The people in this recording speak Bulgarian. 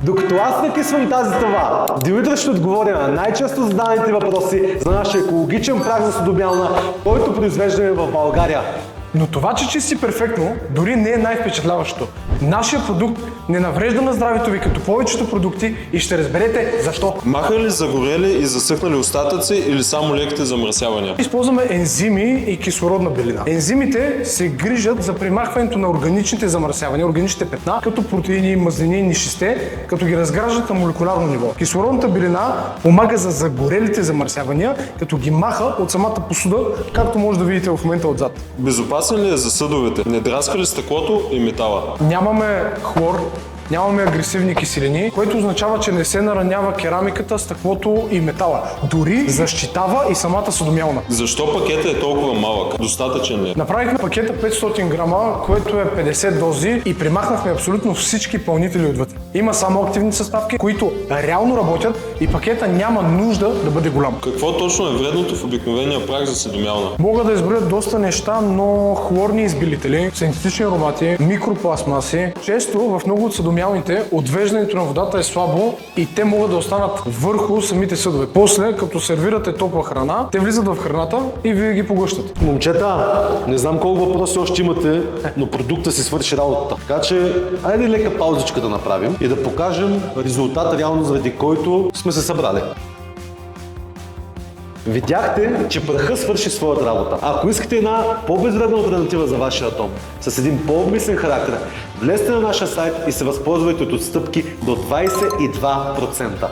Докато аз накисвам тази трава, Димитър ще отговоря на най-често зададените въпроси за нашия екологичен прах за Судомялна, който произвеждаме в България. Но това, че чисти перфектно, дори не е най-впечатляващо. Нашия продукт не наврежда на здравето ви като повечето продукти и ще разберете защо. Маха ли загорели и засъхнали остатъци или само леките замърсявания? Използваме ензими и кислородна белина. Ензимите се грижат за премахването на органичните замърсявания, органичните петна, като протеини, мазнини и нишесте, като ги разграждат на молекулярно ниво. Кислородната белина помага за загорелите замърсявания, като ги маха от самата посуда, както може да видите в момента отзад. Безопасен ли е за съдовете? Не драска ли стъклото и метала? Нямаме хлор, нямаме агресивни киселини, което означава, че не се наранява керамиката, стъклото и метала. Дори защитава и самата Судомялна. Защо пакетът е толкова малък? Достатъчен ли е? Направихме пакета 500 грама, което е 50 дози и примахнахме абсолютно всички пълнители отвътре. Има само активни съставки, които реално работят и пакета няма нужда да бъде голям. Какво точно е вредното в обикновения прах за Судомялна? Мога да изброя доста неща, но хлорни избелители, синтетични аромати, микропластмаси. Често в много от съдомялните отвеждането на водата е слабо и те могат да останат върху самите съдове. После, като сервирате топла храна, те влизат в храната и вие ги поглъщате. Момчета, не знам колко въпроси още имате, но продукта си свърши работата. Така че, айде лека паузичка да направим и да покажем резултат реално, заради който сме се събрали. Видяхте, че прахът свърши своята работа. Ако искате една по-безвредна алтернатива за вашия атом, с един по-обмислен характер, влезте на нашия сайт и се възползвайте от отстъпки до 22%.